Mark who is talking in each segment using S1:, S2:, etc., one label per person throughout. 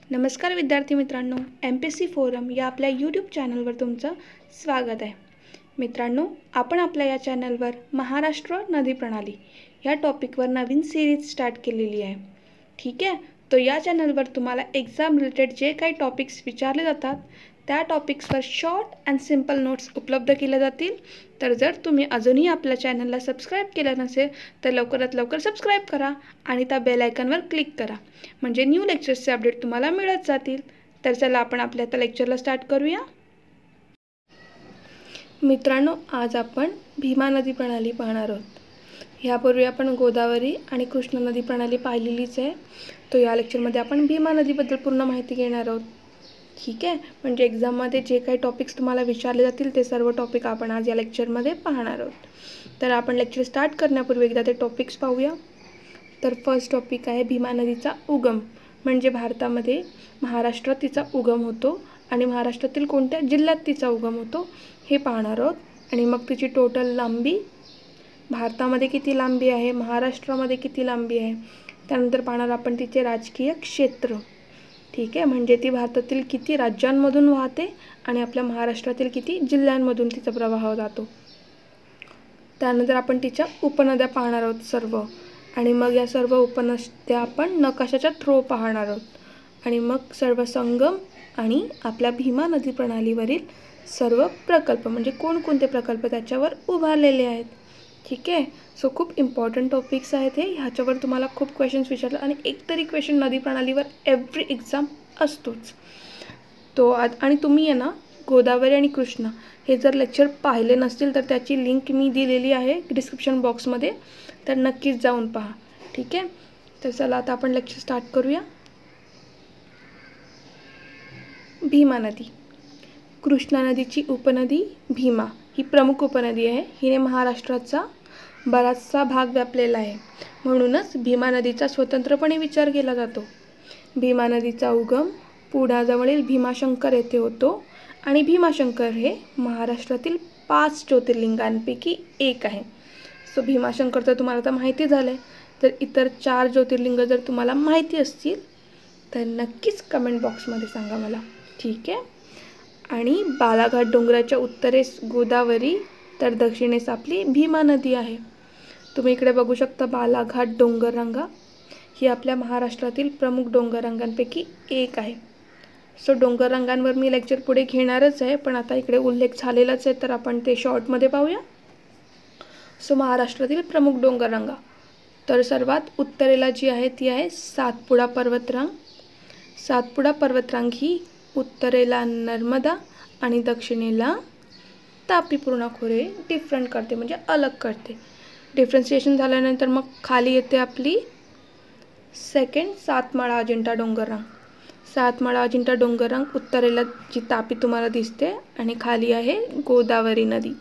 S1: नमस्कार विद्यार्थी मित्रांनो, MPSC FORUM या आपल्या यूट्यूब चॅनलवर तुमचं स्वागत आहे. मित्रांनो, आपण आपल्या या चॅनलवर महाराष्ट्र नदी प्रणाली या टॉपिकवर नवीन सिरीज स्टार्ट केलेली आहे. ठीक आहे, तो या चॅनलवर तुम्हाला एक्झाम रिलेटेड जे काही टॉपिक्स विचारले जातात त्या टॉपिक्सवर शॉर्ट अँड सिंपल नोट्स उपलब्ध केल्या जातील. तर जर तुम्ही अजूनही आपल्या चॅनलला सबस्क्राईब केलं नसेल तर लवकरात लवकर सबस्क्राईब करा आणि त्या बेल आयकॉनवर क्लिक करा, म्हणजे न्यू लेक्चर्सचे अपडेट तुम्हाला मिळत जातील. तर चला आपण आपल्या आता लेक्चरला स्टार्ट करूया. मित्रांनो, आज आपण भीमा नदी प्रणाली पाहणार आहोत. ह्यापूर्वी आपण गोदावरी आणि कृष्णा नदी प्रणाली पाहिलेलीच आहे. तो या लेक्चरमध्ये आपण भीमा नदीबद्दल पूर्ण माहिती घेणार आहोत. ठीक आहे, म्हणजे एक्झाममध्ये जे काही टॉपिक्स तुम्हाला विचारले जातील ते सर्व टॉपिक आपण आज या लेक्चरमध्ये पाहणार आहोत. तर आपण लेक्चर स्टार्ट करण्यापूर्वी एकदा ते टॉपिक्स पाहूया. तर फर्स्ट टॉपिक आहे भीमा नदीचा उगम, म्हणजे भारतामध्ये महाराष्ट्रात तिचा उगम होतो आणि महाराष्ट्रातील कोणत्या जिल्ह्यात तिचा उगम होतो हे पाहणार आहोत. आणि मग तिची टोटल लांबी, भारतामध्ये किती लांबी आहे, महाराष्ट्रामध्ये किती लांबी आहे. त्यानंतर पाहणार आपण तिचे राजकीय क्षेत्र. ठीक आहे, म्हणजे ती भारतातील किती राज्यांमधून वाहते आणि आपल्या महाराष्ट्रातील किती जिल्ह्यांमधून तिचा प्रवाह जातो. त्यानंतर आपण तिच्या उपनद्या पाहणार आहोत सर्व, आणि मग या सर्व उपनद्या आपण नकाशाच्या थ्रू पाहणार आहोत. आणि मग सर्व संगम आणि आपल्या भीमा नदी प्रणालीवरील सर्व प्रकल्प, म्हणजे कोणकोणते प्रकल्प त्याच्यावर उभारलेले आहेत. ठीक आहे, सो खूप इम्पॉर्टंट टॉपिक्स आहेत हे. ह्याच्यावर तुम्हाला खूप क्वेश्चन्स विचारतात आणि एकतरी क्वेश्चन नदी प्रणालीवर एव्हरी एक्झाम असतोच. तो आणि तुम्ही आहे ना, गोदावरी आणि कृष्णा हे जर लेक्चर पाहिले नसतील तर त्याची लिंक मी दिलेली आहे डिस्क्रिप्शन बॉक्समध्ये, तर नक्कीच जाऊन पहा. ठीक आहे, तर चला आता आपण लेक्चर स्टार्ट करूया. भीमा नदी. कृष्णा नदीची उपनदी भीमा ही प्रमुख उपनदी आहे. हिने महाराष्ट्राचा बराचसा भाग व्यापलेला आहे, म्हणूनच भीमा नदीचा स्वतंत्रपणे विचार केला जातो. भीमा नदीचा उगम पुण्याजवळील भीमाशंकर येथे होतो आणि भीमाशंकर हे महाराष्ट्रातील 5 ज्योतिर्लिंगांपैकी एक आहे. सो भीमाशंकर तर तुम्हाला आता माहिती झालं आहे. तर इतर 4 ज्योतिर्लिंग जर तुम्हाला माहिती असतील तर नक्कीच कमेंट बॉक्समध्ये सांगा मला. ठीक आहे, आणि बालाघाट डोंगराच्या उत्तरेस गोदावरी तर दक्षिणेस आपली भीमा नदी आहे. तुम्ही इकडे बघू शकता बालाघाट डोंगररांगा ही आपल्या महाराष्ट्रातील प्रमुख डोंगररांगांपैकी एक आहे. सो डोंगररांगांवर मी लेक्चर पुढे घेणारच आहे, पण आता इकडे उल्लेख झालेलाच आहे तर आपण ते शॉर्टमध्ये पाहूया. सो महाराष्ट्रातील प्रमुख डोंगररांगा, तर सर्वात उत्तरेला जी आहे ती आहे सातपुडा पर्वतरांग. सातपुडा पर्वतरांग ही उत्तरेला नर्मदा आणि दक्षिणेला तापी पूर्णा खोरे डिफरंट करते, म्हणजे अलग करते. डिफरन्सिएशन झाल्यानंतर मग खाली येते आपली सेकंड सातमाळा अजिंठा डोंगररांग. सातमाळा अजिंठा डोंगररांग उत्तरेला जी तापी तुम्हाला दिसते आणि खाली आहे गोदावरी नदी.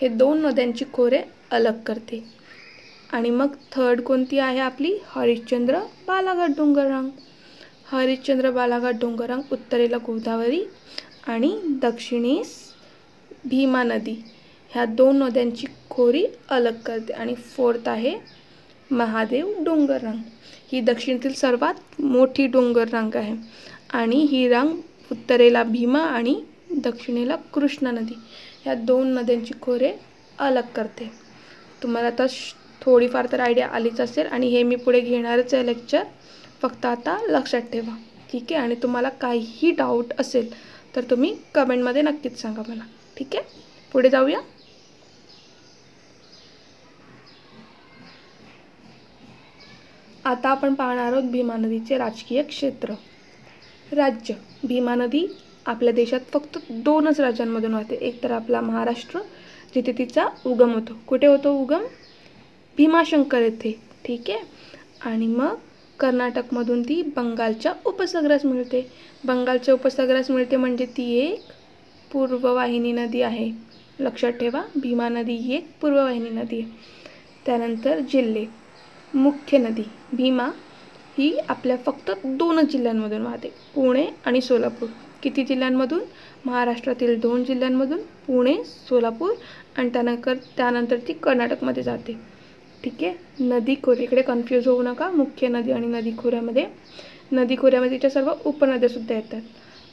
S1: हे 2 नद्यांची खोरे अलग करते. आणि मग थर्ड कोणती आहे आपली हरिश्चंद्र बालाघाट डोंगररांग. हरिश्चंद्र बालाघाट डोंगररांग उत्तरेला गोदावरी आणि दक्षिणेस भीमा नदी ह्या 2 नद्यांची खोरी अलग करते. आणि फोर्थ आहे महादेव डोंगररांग. ही दक्षिणेतील सर्वात मोठी डोंगररांग आहे आणि ही रांग उत्तरेला भीमा आणि दक्षिणेला कृष्णा नदी ह्या 2 नद्यांची खोरे अलग करते. तुम्हाला आता थोडीफार तर आयडिया आलीच असेल आणि हे मी पुढे घेणारच आहे लेक्चर, फक्त आता लक्षात ठेवा. ठीक आहे, आणि तुम्हाला काहीही डाऊट असेल तर तुम्ही कमेंटमध्ये नक्कीच सांगा मला. ठीक आहे, पुढे जाऊया. आता आपण पाहणार आहोत भीमा नदीचे राजकीय क्षेत्र. राज्य. भीमा नदी आपल्या देशात फक्त 2च राज्यांमधून वाहते. एक तर आपला महाराष्ट्र जिथे तिचा उगम होतो. कुठे होतो उगम? भीमाशंकर येथे. ठीक आहे, आणि मग कर्नाटकमधून ती बंगालच्या उपसागरास मिळते. बंगालच्या उपसागरास मिळते म्हणजे ती एक पूर्ववाहिनी नदी आहे. लक्षात ठेवा, भीमा नदी ही एक पूर्ववाहिनी नदी आहे. त्यानंतर जिल्हे. मुख्य नदी भीमा ही आपल्या फक्त 2च जिल्ह्यांमधून वाहते, पुणे आणि सोलापूर. किती जिल्ह्यांमधून? महाराष्ट्रातील 2 जिल्ह्यांमधून, पुणे, सोलापूर, आणि त्यानंतर ती कर्नाटकमध्ये जाते. ठीक आहे, नदी खोरे, इकडे कन्फ्यूज होऊ नका. मुख्य नदी आणि नदी खोऱ्यामध्ये नदी खोऱ्यामध्ये तिच्या सर्व उपनद्यासुद्धा येतात.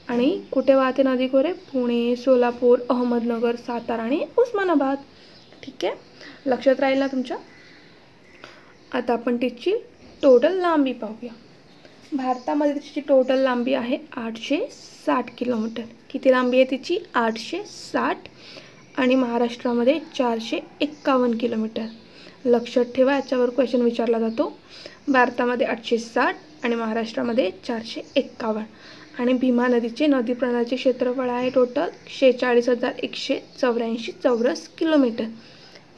S1: आणि कुठे वाहते नदी खोरे? पुणे, सोलापूर, अहमदनगर, सातारा आणि उस्मानाबाद. ठीक आहे, लक्षात राहील ना तुमच्या? आता आपण तिची टोटल लांबी पाहूया. भारतामध्ये तिची टोटल लांबी आहे 860 किलोमीटर. किती लांबी आहे तिची? 860. आणि महाराष्ट्रामध्ये 451 किलोमीटर. लक्षात ठेवा, याच्यावर क्वेश्चन विचारला जातो. भारतामध्ये 860 आणि महाराष्ट्रामध्ये 451. आणि भीमा नदीचे नदी प्रणालीचे क्षेत्रफळ आहे टोटल 46,184 चौरस किलोमीटर.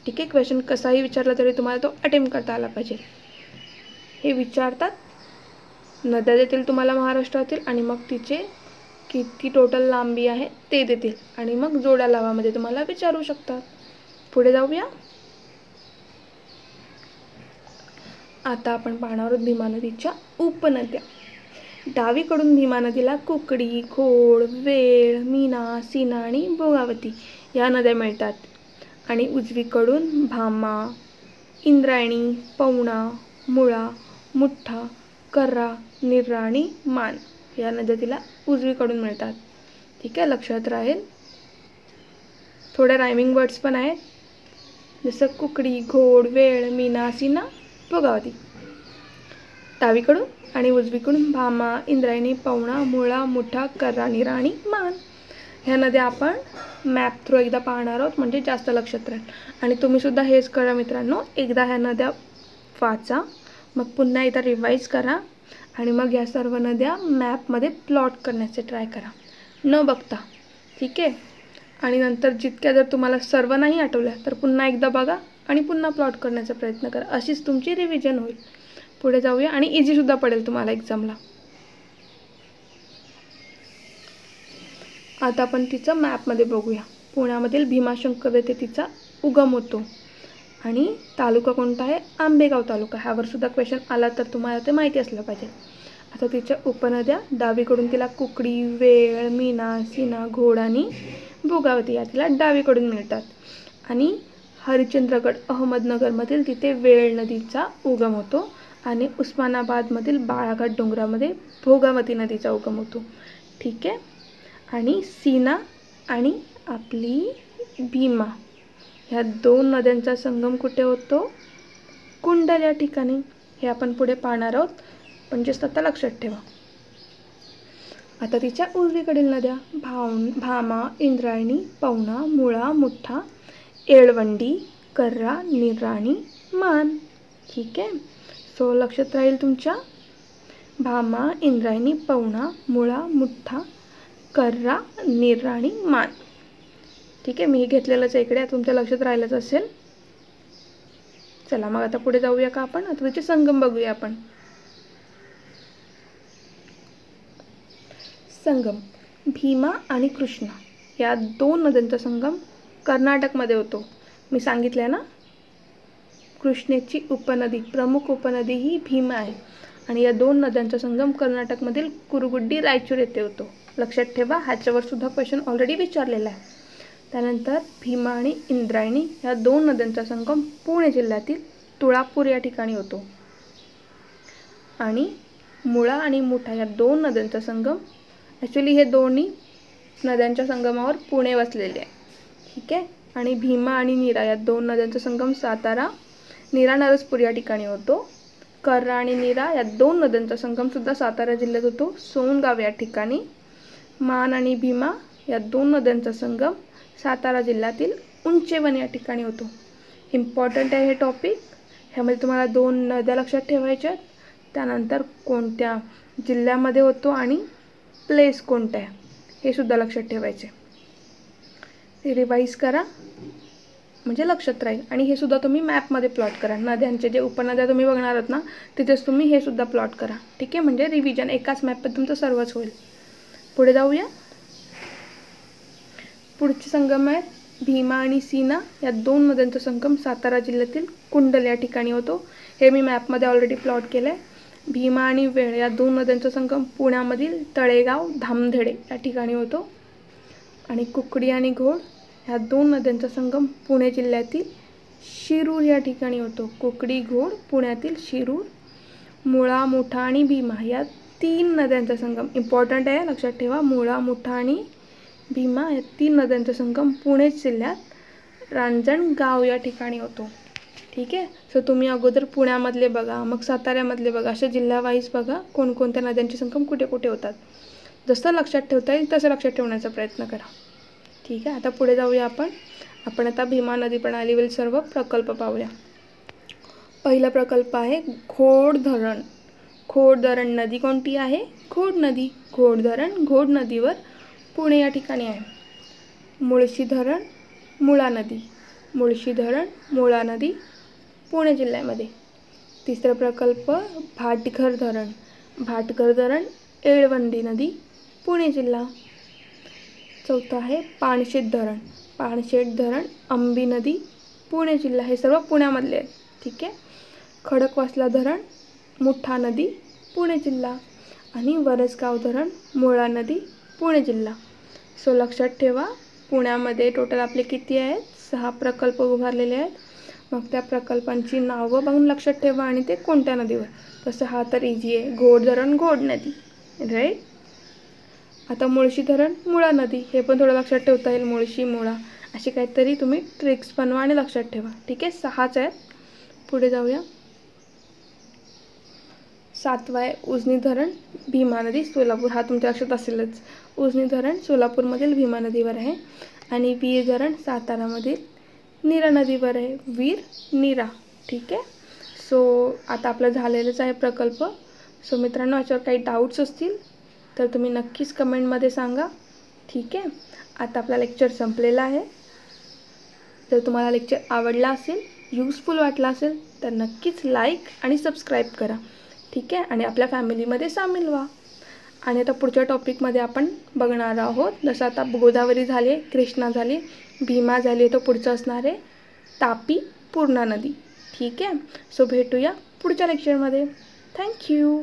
S1: ठीक आहे, क्वेश्चन कसाही विचारला तरी तुम्हाला तो अटेम्प्ट करता आला पाहिजे. हे विचारतात, नद्या देतील तुम्हाला महाराष्ट्रातील आणि मग तिचे किती टोटल लांबी आहे ते देतील आणि मग जोड्या लावामध्ये तुम्हाला विचारू शकतात. पुढे जाऊया. आता आपण पाहणार आहोत भीमा नदीच्या उपनद्या. डावीकडून भीमा नदीला कुकडी, घोड, वेळ, मीना, सीना आणि भोगावती या नद्या मिळतात. आणि उजवीकडून भामा, इंद्रायणी, पवना, मुळा, मुठ्ठा, कर्रा, निरा आणि मान या नद्या तिला उजवीकडून मिळतात. ठीक आहे, लक्षात राहील. थोड्या रायमिंग वर्ड्स पण आहेत, जसं कुकडी, घोड, वेळ, मीना, सीना, भोगावती. डावीकडून आणि उजवीकडून भामा, इंद्रायणी, पवना, मुळा, मुठा, कर्रा, निरा आणि मान ह्या नद्या आपण मॅप थ्रू एकदा पाहणार आहोत, म्हणजे जास्त लक्षात राहील. आणि तुम्हीसुद्धा हेच करा मित्रांनो, एकदा ह्या नद्या वाचा, मग पुन्हा एकदा रिवाईज करा आणि मग ह्या सर्व नद्या मॅपमध्ये प्लॉट करण्याचे ट्राय करा न बघता. ठीक आहे, आणि नंतर जितक्या जर तुम्हाला सर्व नाही आठवल्या तर पुन्हा एकदा बघा आणि पुन्हा प्लॉट करण्याचा प्रयत्न करा. अशीच तुमची रिव्हिजन होईल. पुढे जाऊया आणि इझीसुद्धा पडेल तुम्हाला एक्झामला. आता आपण तिचं मॅपमध्ये बघूया. पुण्यामधील भीमाशंकर येथे तिचा उगम होतो आणि तालुका कोणता आहे? आंबेगाव तालुका. ह्यावर सुद्धा क्वेश्चन आला तर तुम्हाला ते माहिती असलं पाहिजे. आता तिच्या उपनद्या, डावीकडून तिला कुकडी, वेळ, मीना, सीना, घोड आणि भोगावती या तिला डावीकडून मिळतात. आणि हरिश्चंद्रगड, अहमदनगरमधील तिथे वेळ नदीचा उगम होतो आणि उस्मानाबादमधील बाळाघाट डोंगरामध्ये भोगावती नदीचा उगम होतो. ठीक आहे, आणि सीना आणि आपली भीमा ह्या दोन नद्यांचा संगम कुठे होतो? कुंडल या ठिकाणी. हे आपण पुढे पाहणार आहोत, पण जस्ट आता लक्षात ठेवा. आता तिच्या उजवीकडील नद्या भामा, इंद्रायणी, पवना, मुळा, मुठ्ठा, येळवंडी, कर्रा, निरा आणि मान. ठीक आहे, सो लक्षात राहील तुमच्या भामा, इंद्रायणी, पवना, मुळा, मुठ्ठा, कर्रा, निरा आणि मान. ठीक आहे, मी हे घेतलेलंच आहे इकडे, तुमच्या लक्षात राहिलंच असेल. चला मग आता पुढे जाऊया का आपण? आता त्याचे संगम बघूया आपण. संगम भीमा आणि कृष्णा या दोन नद्यांचा संगम कर्नाटकमध्ये होतो. मी सांगितलं ना, कृष्णेची उपनदी, प्रमुख उपनदी ही भीमा आहे आणि या दोन नद्यांचा संगम कर्नाटकमधील कुरुगुड्डी, रायचूर येथे होतो. लक्षात ठेवा, ह्याच्यावर सुद्धा क्वेश्चन ऑलरेडी विचारलेला आहे. त्यानंतर भीमा आणि इंद्रायणी या दोन नद्यांचा संगम पुणे जिल्ह्यातील तुळापूर या ठिकाणी होतो. आणि मुळा आणि मुठा या दोन नद्यांचा संगम, ॲक्च्युली हे दोन्ही नद्यांच्या संगमावर पुणे वसलेले आहे. ठीक आहे, आणि भीमा आणि नीरा या दोन नद्यांचा संगम सातारा, नीरा नरसपूर या ठिकाणी होतो. कर्रा आणि नीरा या दोन नद्यांचा संगमसुद्धा सातारा जिल्ह्यात होतो, सोनगाव या ठिकाणी. मान आणि भीमा या दोन नद्यांचा संगम सातारा जिल्ह्यातील उंचेवन या ठिकाणी होतो. इम्पॉर्टंट आहे हे टॉपिक. ह्यामध्ये तुम्हाला दोन नद्या लक्षात ठेवायच्या आहेत, त्यानंतर कोणत्या जिल्ह्यामध्ये होतो आणि प्लेस कोणता आहे हे सुद्धा लक्षात ठेवायचे. ते रिवाईज करा म्हणजे लक्षात राहील. आणि हे सुद्धा तुम्ही मॅपमध्ये प्लॉट करा. नद्यांचे जे उपनद्या तुम्ही बघणार आहात ना, तिथेच तुम्ही हे सुद्धा प्लॉट करा. ठीक आहे, म्हणजे रिव्हिजन एकाच मॅपमध्ये तुमचं सर्वच होईल. पुढे जाऊया. पुढचे संगम आहेत भीमा आणि सीना या दोन नद्यांचा संगम सातारा जिल्ह्यातील कुंडल या ठिकाणी होतो. हे मी मॅपमध्ये ऑलरेडी प्लॉट केलं आहे. भीमा आणि वेळ या दोन नद्यांचा संगम पुण्यामधील तळेगाव, धामधेडे या ठिकाणी होतो. आणि कुकडी आणि घोड ह्या दोन नद्यांचा संगम पुणे जिल्ह्यातील शिरूर या ठिकाणी होतो. कुकडी, घोड पुण्यातील शिरूर. मुळा, मुठा आणि भीमा या 3 नद्यांचा संगम इम्पॉर्टंट आहे, लक्षात ठेवा. मुळा, मुठा आणि भीमा या 3 नद्यांचा संगम पुणे जिल्ह्यात रांजणगाव या ठिकाणी होतो. ठीक आहे. सो तुम्ही अगोदर पुण्यामधले बघा, मग साताऱ्यामधले बघा, अशा जिल्हा-वाईज बघा कोणकोणत्या नद्यांचे संगम कुठे कुठे होतात. जसं लक्षात ठेवता येईल तसं लक्षात ठेवण्याचा प्रयत्न करा. ठीक आहे. आता पुढे जाऊया आपण आता भीमा नदी प्रणालीवरील सर्व प्रकल्प पाहूया. पहिला प्रकल्प आहे घोड धरण. घोड धरण नदी कोणती आहे? घोड नदी. घोड धरण घोड नदीवर पुणे या ठिकाणी आहे. मुळशी धरण मुळा नदी. मुळशी धरण मुळा नदी पुणे जिल्ह्यामध्ये. तिसरा प्रकल्प भाटघर धरण. भाटघर धरण येळवंडी नदी पुणे जिल्हा. चौथा आहे पाणशेत धरण. पाणशेत धरण अंबी नदी पुणे जिल्हा. हे सर्व पुण्यामधले आहेत. ठीक आहे. खडकवासला धरण मुठा नदी पुणे जिल्हा आणि वरसगाव धरण मुळा नदी पुणे जिल्हा. सो लक्षात ठेवा, पुण्यामध्ये टोटल आपले किती आहेत? 6 प्रकल्प उभारलेले आहेत. मग त्या प्रकल्पांची नावं बघून लक्षात ठेवा आणि ते कोणत्या नदीवर. तसं हा तर इझी आहे, घोड धरण घोड नदी, राईट. आता मुळशी धरण मुळा नदी, हे पण थोडं लक्षात ठेवता येईल. मुळशी मुळा अशी काहीतरी तुम्ही ट्रिक्स बनवा आणि लक्षात ठेवा. ठीक आहे. 6च आहेत. पुढे जाऊया. 7वा आहे उजनी धरण भीमा नदी सोलापूर. हा तुमच्या लक्षात असेलच. उजनी धरण सोलापूरमधील भीमा नदीवर आहे आणि वीर धरण सातारामधील नीरा नदीवर आहे. वीर नीरा. ठीक आहे. सो आता आपलं झालेलंच आहे प्रकल्प. सो मित्रांनो, याच्यावर काही डाऊट्स असतील तर तुम्ही नक्कीच कमेंटमध्ये सांगा. ठीक आहे. आता आपला लेक्चर संपलेला आहे. जर तुम्हाला लेक्चर आवडला असेल, यूजफुल वाटला असेल तर नक्कीच लाईक आणि सबस्क्राईब करा. ठीक आहे. आणि आपल्या फॅमिलीमध्ये सामील व्हा. आणि आता पुढच्या टॉपिकमध्ये आपण बघणार आहोत. जसं आता गोदावरी झाली, कृष्णा झाली, भीमा झाली, तो पुढचं असणार आहे तापी पूर्णा नदी. ठीक आहे. सो भेटूया पुढच्या लेक्चरमध्ये. थँक्यू.